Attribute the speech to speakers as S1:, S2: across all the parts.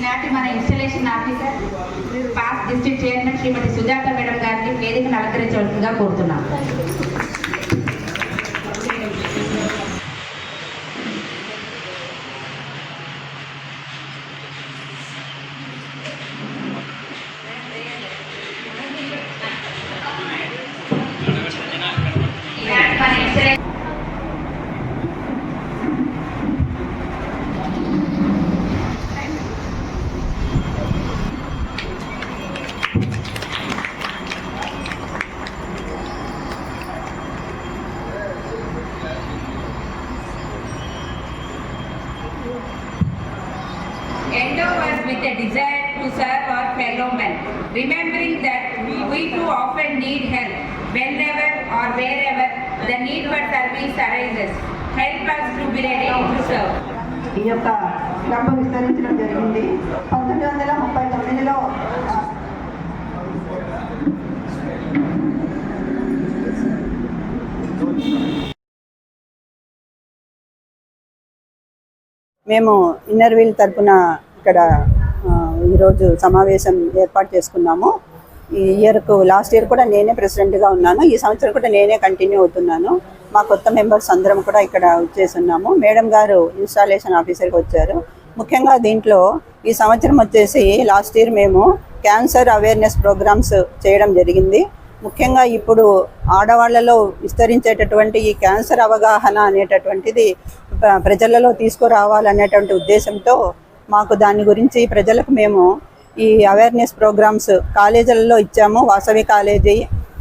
S1: ఈనాటి మన installation officer past district chairman Srimati Sujatha madam గారిని వేదికను అలంకరించవలసిందిగా కోరుతున్నాం. Endow us with a desire to serve our fellow men, remembering that we too often need help whenever or wherever the need for service arises. Help us to be ready to serve.
S2: ఈ యొక్క club విస్తరించడం జరిగింది. 1939లో మేము Inner Wheel తరపున ఇక్కడ ఈరోజు సమావేశం ఏర్పాటు చేసుకున్నాము. ఈ ఇయర్కు లాస్ట్ ఇయర్ కూడా నేనే ప్రెసిడెంట్గా ఉన్నాను, ఈ సంవత్సరం కూడా నేనే కంటిన్యూ అవుతున్నాను. మా కొత్త మెంబర్స్ అందరం కూడా ఇక్కడ వచ్చేస్తున్నాము. మేడం గారు ఇన్స్టాలేషన్ ఆఫీసర్కి వచ్చారు. ముఖ్యంగా దీంట్లో ఈ సంవత్సరం వచ్చేసి లాస్ట్ ఇయర్ మేము క్యాన్సర్ అవేర్నెస్ ప్రోగ్రామ్స్ చేయడం జరిగింది. ముఖ్యంగా ఇప్పుడు ఆడవాళ్లలో విస్తరించేటటువంటి ఈ క్యాన్సర్ అవగాహన అనేటటువంటిది ప్రజలలో తీసుకురావాలనేటువంటి ఉద్దేశంతో మాకు దాని గురించి ప్రజలకు మేము ఈ అవేర్నెస్ ప్రోగ్రామ్స్ కాలేజీలలో ఇచ్చాము. వాసవి కాలేజీ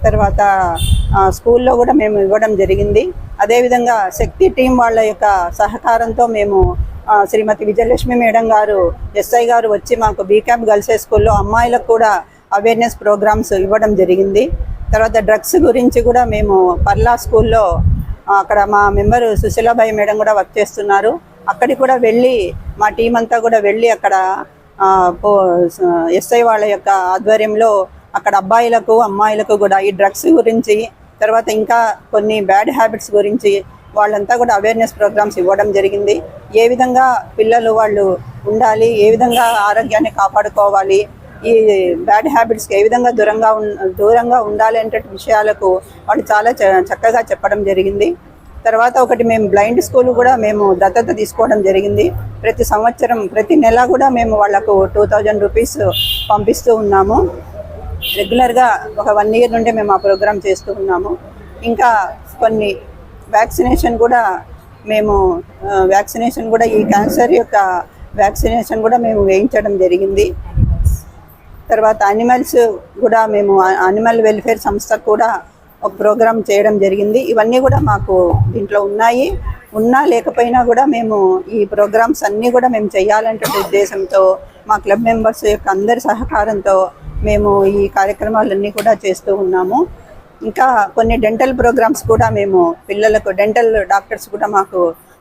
S2: తర్వాత స్కూల్లో కూడా మేము ఇవ్వడం జరిగింది. అదేవిధంగా శక్తి టీం వాళ్ళ యొక్క సహకారంతో మేము శ్రీమతి విజయలక్ష్మి మేడం గారు ఎస్ఐ గారు వచ్చి మాకు బీక్యాప్ గర్ల్స్ హై స్కూల్లో అమ్మాయిలకు కూడా అవేర్నెస్ ప్రోగ్రామ్స్ ఇవ్వడం జరిగింది. తర్వాత డ్రగ్స్ గురించి కూడా మేము పర్లా స్కూల్లో అక్కడ మా మెంబరు సుశీలాబాయి మేడం కూడా వర్క్ చేస్తున్నారు. అక్కడికి కూడా వెళ్ళి మా టీం అంతా కూడా వెళ్ళి అక్కడ ఎస్ఐ వాళ్ళ యొక్క ఆధ్వర్యంలో అక్కడ అబ్బాయిలకు అమ్మాయిలకు కూడా ఈ డ్రగ్స్ గురించి తర్వాత ఇంకా కొన్ని బ్యాడ్ హ్యాబిట్స్ గురించి వాళ్ళంతా కూడా అవేర్నెస్ ప్రోగ్రామ్స్ ఇవ్వడం జరిగింది. ఏ విధంగా పిల్లలు వాళ్ళు ఉండాలి, ఏ విధంగా ఆరోగ్యాన్ని కాపాడుకోవాలి, ఈ బ్యాడ్ హ్యాబిట్స్కి ఏ విధంగా దూరంగా ఉండాలి అంటే విషయాలకు వాళ్ళు చాలా చక్కగా చెప్పడం జరిగింది. తర్వాత ఒకటి మేము బ్లైండ్ స్కూల్ కూడా మేము దత్తత తీసుకోవడం జరిగింది. ప్రతి సంవత్సరం ప్రతి నెల కూడా మేము వాళ్ళకు 2000 రూపీస్ పంపిస్తూ ఉన్నాము. రెగ్యులర్గా ఒక 1 ఇయర్ నుండి మేము ఆ ప్రోగ్రామ్ చేస్తూ ఉన్నాము. ఇంకా కొన్ని వ్యాక్సినేషన్ కూడా ఈ క్యాన్సర్ యొక్క వ్యాక్సినేషన్ కూడా మేము వేయించడం జరిగింది. తర్వాత అనిమల్స్ కూడా మేము అనిమల్ వెల్ఫేర్ సంస్థ కూడా ఒక ప్రోగ్రామ్ చేయడం జరిగింది. ఇవన్నీ కూడా మాకు దీంట్లో ఉన్నా లేకపోయినా కూడా మేము ఈ ప్రోగ్రామ్స్ అన్నీ కూడా మేము చేయాలంటే ఉద్దేశంతో మా క్లబ్ మెంబర్స్ యొక్క అందరి సహకారంతో మేము ఈ కార్యక్రమాలన్నీ కూడా చేస్తూ ఉన్నాము. ఇంకా కొన్ని డెంటల్ ప్రోగ్రామ్స్ కూడా మేము పిల్లలకు డెంటల్ డాక్టర్స్ కూడా మాకు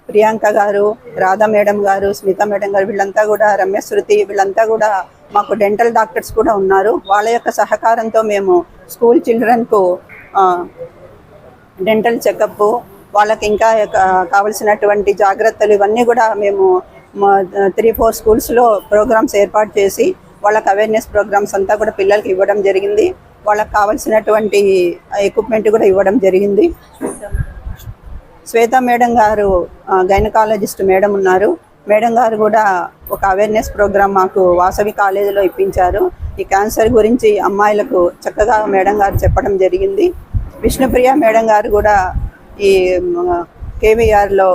S2: ప్రియాంక గారు, రాధా మేడం గారు, స్మిత మేడం గారు వీళ్ళంతా కూడా, రమ్యశృతి వీళ్ళంతా కూడా మాకు డెంటల్ డాక్టర్స్ కూడా ఉన్నారు. వాళ్ళ యొక్క సహకారంతో మేము స్కూల్ చిల్డ్రన్కు డెంటల్ చెకప్, వాళ్ళకి ఇంకా కావలసినటువంటి జాగ్రత్తలు ఇవన్నీ కూడా మేము 3-4 స్కూల్స్లో ప్రోగ్రామ్స్ ఏర్పాటు చేసి వాళ్ళకి అవేర్నెస్ ప్రోగ్రామ్స్ అంతా కూడా పిల్లలకి ఇవ్వడం జరిగింది. వాళ్ళకి కావలసినటువంటి ఎక్విప్మెంట్ కూడా ఇవ్వడం జరిగింది. శ్వేత మేడం గారు గైనకాలజిస్ట్ మేడం ఉన్నారు. మేడం గారు కూడా ఒక అవేర్నెస్ ప్రోగ్రామ్ మాకు వాసవి కాలేజీలో ఇప్పించారు. ఈ క్యాన్సర్ గురించి అమ్మాయిలకు చక్కగా మేడం గారు చెప్పడం జరిగింది. విష్ణుప్రియ మేడం గారు కూడా ఈ కేవీఆర్లో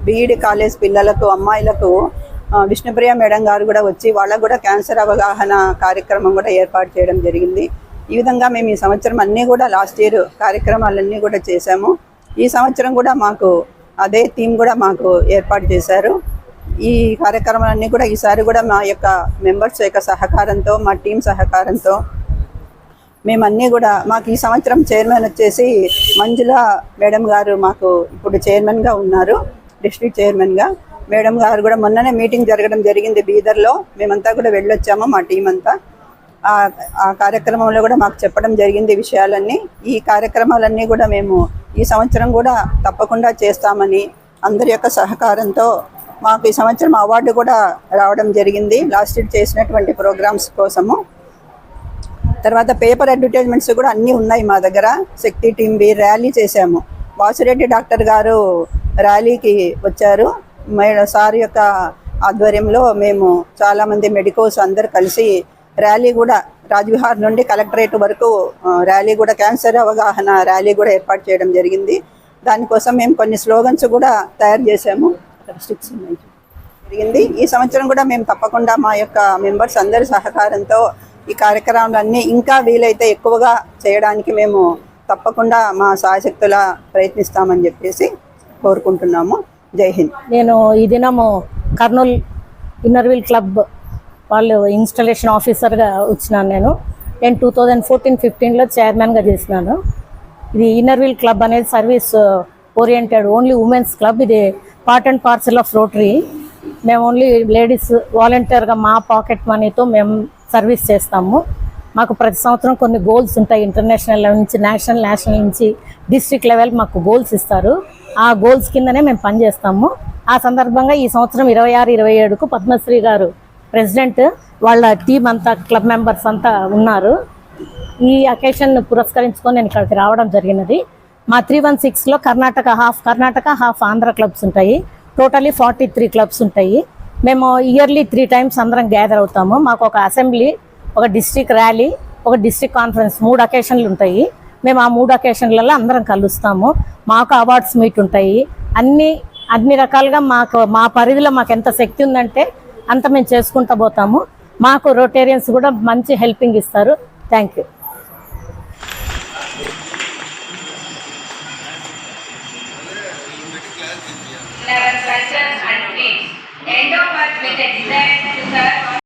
S2: బీఈడి కాలేజ్ పిల్లలకు అమ్మాయిలకు విష్ణుప్రియ మేడం గారు కూడా వచ్చి వాళ్ళకు కూడా క్యాన్సర్ అవగాహన కార్యక్రమం కూడా ఏర్పాటు చేయడం జరిగింది. ఈ విధంగా మేము ఈ సంవత్సరం అన్నీ కూడా లాస్ట్ ఇయర్ కార్యక్రమాలన్నీ కూడా చేశాము. ఈ సంవత్సరం కూడా మాకు అదే థీమ్ కూడా మాకు ఏర్పాటు చేశారు. ఈ కార్యక్రమాలన్నీ కూడా ఈసారి కూడా మా యొక్క మెంబర్స్ యొక్క సహకారంతో మా టీం సహకారంతో మేమన్నీ కూడా మాకు ఈ సంవత్సరం చైర్మన్ వచ్చేసి మంజుల మేడం గారు మాకు ఇప్పుడు చైర్మన్గా ఉన్నారు, డిస్ట్రిక్ట్ చైర్మన్గా. మేడం గారు కూడా మొన్ననే మీటింగ్ జరగడం జరిగింది బీదర్లో, మేమంతా కూడా వెళ్ళొచ్చాము మా టీం అంతా. ఆ కార్యక్రమంలో కూడా మాకు చెప్పడం జరిగింది విషయాలన్నీ. ఈ కార్యక్రమాలన్నీ కూడా మేము ఈ సంవత్సరం కూడా తప్పకుండా చేస్తామని అందరి యొక్క సహకారంతో మాకు ఈ సంవత్సరం అవార్డు కూడా రావడం జరిగింది లాస్ట్ ఇయర్ చేసినటువంటి ప్రోగ్రామ్స్ కోసము. తర్వాత పేపర్ అడ్వర్టైజ్మెంట్స్ కూడా అన్నీ ఉన్నాయి మా దగ్గర. శక్తి టీంవి ర్యాలీ చేశాము. వాసిరెడ్డి డాక్టర్ గారు ర్యాలీకి వచ్చారు. సార్ యొక్క ఆధ్వర్యంలో మేము చాలామంది మెడికోస్ అందరు కలిసి ర్యాలీ కూడా రాజ్విహార్ నుండి కలెక్టరేట్ వరకు ర్యాలీ కూడా క్యాన్సర్ అవగాహన ర్యాలీ కూడా ఏర్పాటు చేయడం జరిగింది. దానికోసం మేము కొన్ని స్లోగన్స్ కూడా తయారు చేశాము. స్టిక్స్ ఉన్నాయి జరిగింది. ఈ సంవత్సరం కూడా మేము తప్పకుండా మా యొక్క మెంబర్స్ అందరి సహకారంతో ఈ కార్యక్రమాలన్నీ ఇంకా వీలైతే ఎక్కువగా చేయడానికి మేము తప్పకుండా మా సాయశక్తులా ప్రయత్నిస్తామని చెప్పేసి కోరుకుంటున్నాము. జై హింద్.
S3: నేను ఈ దినము కర్నూలు ఇన్నర్వీల్ క్లబ్ వాళ్ళు ఇన్స్టాలేషన్ ఆఫీసర్గా వచ్చినాను. నేను 2014-15లో చైర్మన్గా చేసినాను. ఇది ఇన్నర్వీల్ క్లబ్ అనేది service oriented only women's club. ఇది part and parcel of Rotary. మేము ఓన్లీ లేడీస్ వాలంటీర్గా మా పాకెట్ మనీతో మేము సర్వీస్ చేస్తాము. మాకు ప్రతి సంవత్సరం కొన్ని గోల్స్ ఉంటాయి. ఇంటర్నేషనల్ లెవెల్ నుంచి నేషనల్ నుంచి డిస్ట్రిక్ట్ లెవెల్ మాకు గోల్స్ ఇస్తారు. ఆ గోల్స్ కిందనే మేము పనిచేస్తాము. ఆ సందర్భంగా ఈ సంవత్సరం 26-27కు పద్మశ్రీ గారు ప్రెసిడెంట్ వాళ్ళ టీం అంతా క్లబ్ మెంబర్స్ అంతా ఉన్నారు. ఈ అకేషన్ పురస్కరించుకొని నేను ఇక్కడికి రావడం జరిగినది. మా 316లో కర్ణాటక హాఫ్ ఆంధ్ర క్లబ్స్ ఉంటాయి. టోటలీ 43 క్లబ్స్ ఉంటాయి. మేము ఇయర్లీ 3 టైమ్స్ అందరం గ్యాదర్ అవుతాము. మాకు ఒక అసెంబ్లీ, ఒక డిస్ట్రిక్ట్ ర్యాలీ, ఒక డిస్ట్రిక్ట్ కాన్ఫరెన్స్ 3 అకేషన్లు ఉంటాయి. మేము ఆ 3 అకేషన్లలో అందరం కలుస్తాము. మాకు అవార్డ్స్ మీట్ ఉంటాయి. అన్ని రకాలుగా మా పరిధిలో మాకు ఎంత శక్తి ఉందంటే అంత మేము చేసుకుంటూ పోతాము. మాకు రోటేరియన్స్ కూడా మంచి హెల్పింగ్ ఇస్తారు. Thank you.